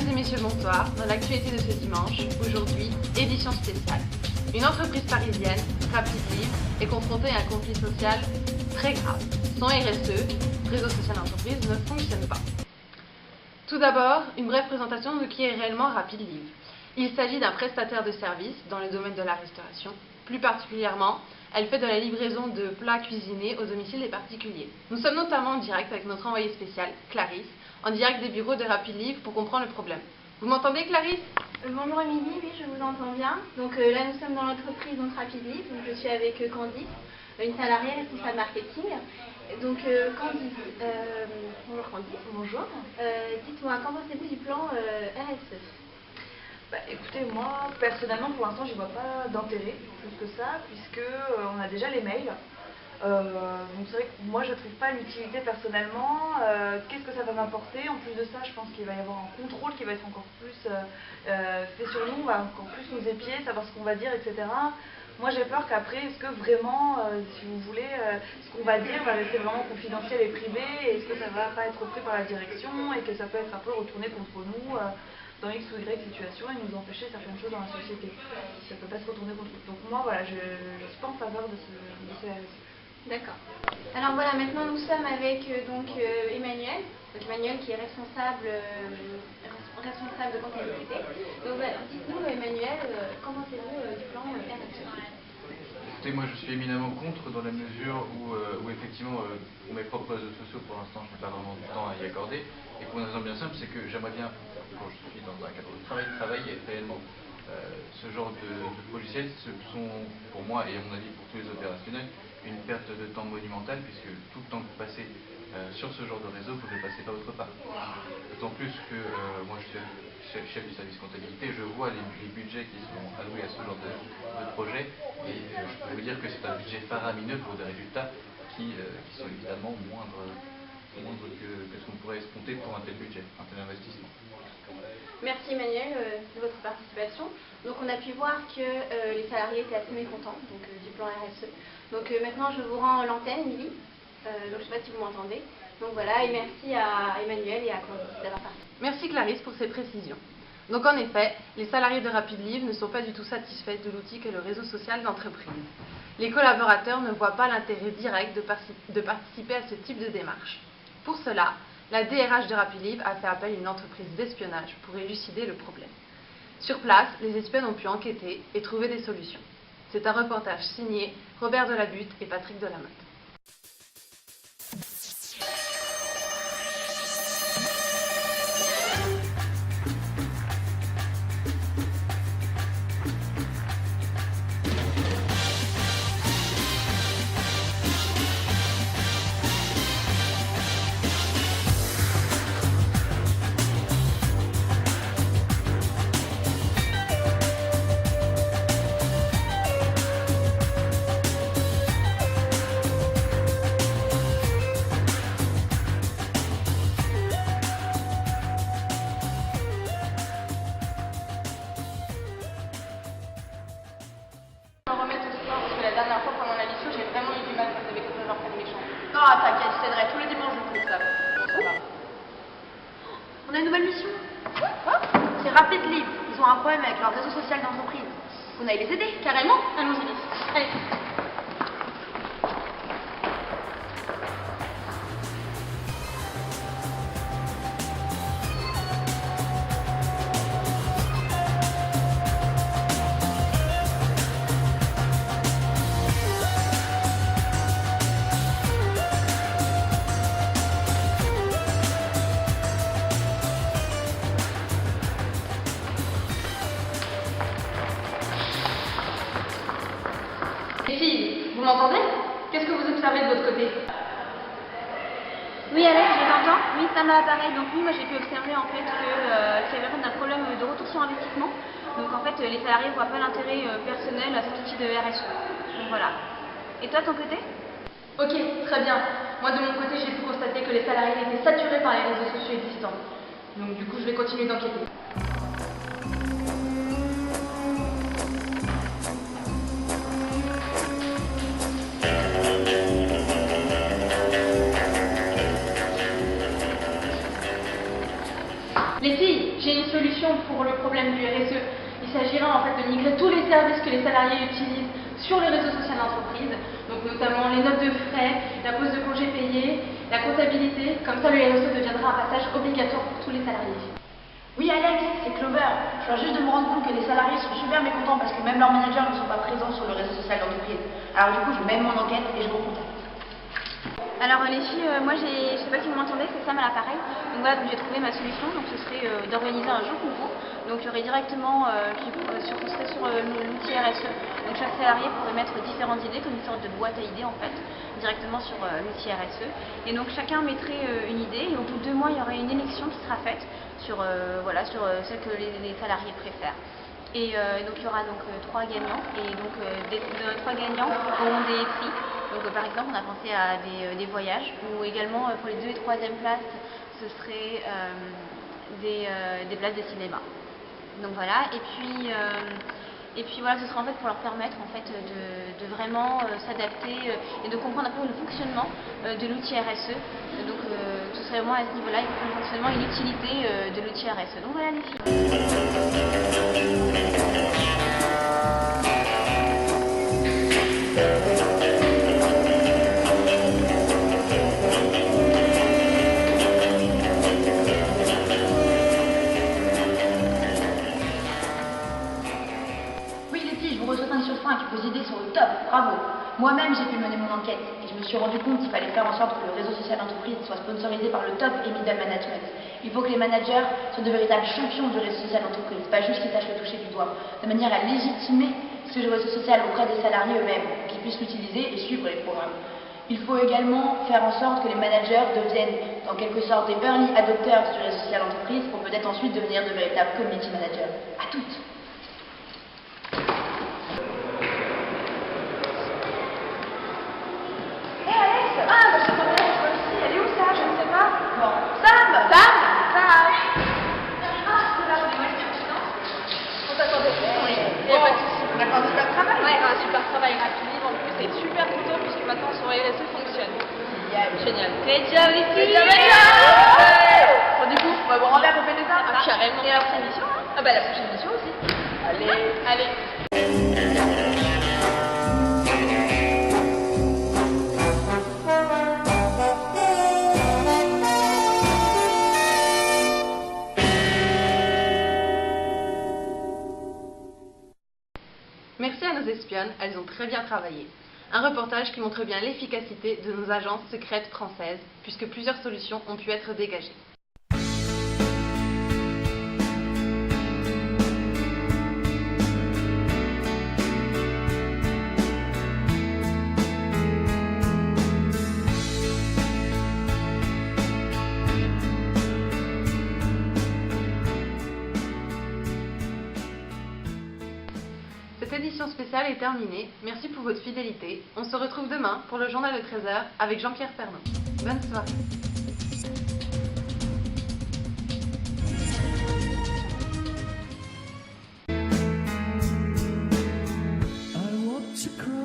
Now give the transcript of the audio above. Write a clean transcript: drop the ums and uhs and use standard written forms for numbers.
Mesdames et messieurs, bonsoir. Dans l'actualité de ce dimanche, aujourd'hui, édition spéciale. Une entreprise parisienne, Rapidlive, est confrontée à un conflit social très grave. Son RSE, réseau social d'entreprise, ne fonctionne pas. Tout d'abord, une brève présentation de qui est réellement Rapidlive. Il s'agit d'un prestataire de services dans le domaine de la restauration. Plus particulièrement, elle fait de la livraison de plats cuisinés au domicile des particuliers. Nous sommes notamment en direct avec notre envoyée spéciale, Clarisse, en direct des bureaux de Rapidlive pour comprendre le problème. Vous m'entendez, Clarisse? Bonjour Émilie, oui, je vous entends bien. Donc là, nous sommes dans l'entreprise Rapidlive. Donc, je suis avec Candice, une salariée responsable marketing. Donc Candice, bonjour Candice. Bonjour. Dites-moi, qu'en pensez-vous du plan RSE? Écoutez, moi, personnellement, pour l'instant, j'y vois pas d'intérêt plus que ça, puisque on a déjà les mails. Donc c'est vrai que moi, je ne trouve pas l'utilité personnellement. Qu'est-ce que ça va m'apporter? En plus de ça, je pense qu'il va y avoir un contrôle qui va être encore plus fait sur nous, on va encore plus nous épier, savoir ce qu'on va dire, etc. Moi, j'ai peur qu'après, est-ce que vraiment, si vous voulez, ce qu'on va dire va rester vraiment confidentiel et privé, et est-ce que ça va pas être pris par la direction, et que ça peut être un peu retourné contre nous dans X ou Y situation et nous empêcher certaines choses dans la société. Ça peut pas se retourner contre nous. Donc moi, voilà, je ne suis pas en faveur de ce RSE. D'accord. Alors voilà, maintenant nous sommes avec Emmanuel. Donc Emmanuel qui est responsable de comptabilité. Donc dites-nous Emmanuel, qu'en pensez-vous du plan RSE? Écoutez, moi je suis éminemment contre dans la mesure où effectivement pour mes propres réseaux sociaux pour l'instant je n'ai pas vraiment du temps à y accorder, et pour une raison bien simple, c'est que j'aimerais bien, quand je suis dans un cadre de travail, travailler réellement. Ce genre de logiciels, ce sont pour moi et à mon avis pour tous les opérationnels une perte de temps monumentale, puisque tout le temps que vous passez sur ce genre de réseau, vous ne le passez pas autre part. D'autant plus que moi je suis chef du service comptabilité, je vois les budgets qui sont alloués à ce genre de projet, et je peux vous dire que c'est un budget faramineux pour des résultats qui sont évidemment moindres que ce qu'on pourrait escompter pour un tel budget, un tel investissement. Merci Emmanuel de votre participation. Donc on a pu voir que les salariés étaient assez mécontents du plan RSE. Donc maintenant je vous rends l'antenne, Émilie. Donc je ne sais pas si vous m'entendez. Donc voilà, et merci à Emmanuel et à Candice d'avoir participé. Merci Clarisse pour ces précisions. Donc en effet, les salariés de Rapidlive ne sont pas du tout satisfaits de l'outil qu'est le réseau social d'entreprise. Les collaborateurs ne voient pas l'intérêt direct de participer à ce type de démarche. Pour cela, la DRH de Rapidlive a fait appel à une entreprise d'espionnage pour élucider le problème. Sur place, les espions ont pu enquêter et trouver des solutions. C'est un reportage signé Robert Delabutte et Patrick Delamotte. La dernière fois pendant la mission, j'ai vraiment eu du mal quand vous avez quelque chose en méchant. Non, t'inquiète, je t'aiderai tous les dimanches de plus, ça. Ça va. On a une nouvelle mission. Quoi? C'est Rapidlive. Ils ont un problème avec leur réseau social d'entreprise. On aille les aider. Carrément? Allons-y. Allez. Les filles, vous m'entendez? Qu'est-ce que vous observez de votre côté? Oui Alex, je t'entends. Oui, ça m'a pareil. Donc oui, moi j'ai pu observer en fait qu'il y avait un problème de retour sur investissement. Donc en fait, les salariés ne voient pas l'intérêt personnel à cet outil de RSE. Donc voilà. Et toi, ton côté? Ok, très bien. Moi, de mon côté, j'ai pu constater que les salariés étaient saturés par les réseaux sociaux existants. Donc du coup, je vais continuer d'enquêter. Les filles, j'ai une services que les salariés utilisent sur le réseau social d'entreprise, donc notamment les notes de frais, la pause de congés payés, la comptabilité. Comme ça, le RSE deviendra un passage obligatoire pour tous les salariés. Oui Alex, c'est Clover. Je viens juste de me rendre compte que les salariés sont super mécontents parce que même leurs managers ne sont pas présents sur le réseau social d'entreprise. Alors du coup, je mène mon enquête et je vous contacte. Alors les filles, moi je sais pas si vous m'entendez, c'est Sam à l'appareil. Donc voilà, j'ai trouvé ma solution, donc ce serait d'organiser un jeu concours. Donc il y aurait directement, ce serait sur l'outil RSE. Donc chaque salarié pourrait mettre différentes idées, comme une sorte de boîte à idées en fait, directement sur l'outil RSE. Et donc chacun mettrait une idée et au bout de 2 mois il y aurait une élection qui sera faite sur, sur celle que les salariés préfèrent. Et donc il y aura donc 3 gagnants et donc de 3 gagnants auront des prix. Donc par exemple on a pensé à des voyages ou également pour les 2e et 3e places ce serait des places de cinéma. Donc voilà, et puis voilà, ce sera en fait pour leur permettre en fait de vraiment s'adapter et de comprendre un peu le fonctionnement de l'outil RSE. Donc tout serait vraiment à ce niveau-là, le fonctionnement et l'utilité de l'outil RSE. Donc voilà les filles. Oui les filles, je vous reçois 5 sur 5, vos idées sont au top, bravo. Moi-même j'ai pu mener mon enquête et je me suis rendu compte qu'il fallait faire en sorte que le réseau social d'entreprise soit sponsorisé par le top et middle management. Il faut que les managers soient de véritables champions du réseau social d'entreprise, pas juste qu'ils sachent le toucher du doigt, de manière à légitimer ce réseau social auprès des salariés eux-mêmes, qu'ils puissent l'utiliser et suivre les programmes. Il faut également faire en sorte que les managers deviennent en quelque sorte des early adopters du réseau social d'entreprise pour peut-être ensuite devenir de véritables community managers. À toutes! Génial. Great job les filles. Bon du coup, on va boire un verre pour fêter ça. Ah, carrément. Et la prochaine mission hein. Ah bah la prochaine mission aussi. Allez. Merci à nos espionnes, elles ont très bien travaillé. Un reportage qui montre bien l'efficacité de nos agences secrètes françaises, puisque plusieurs solutions ont pu être dégagées. Cette édition spéciale est terminée. Merci pour votre fidélité. On se retrouve demain pour le journal de 13h avec Jean-Pierre Pernaut. Bonne soirée. I want to cry.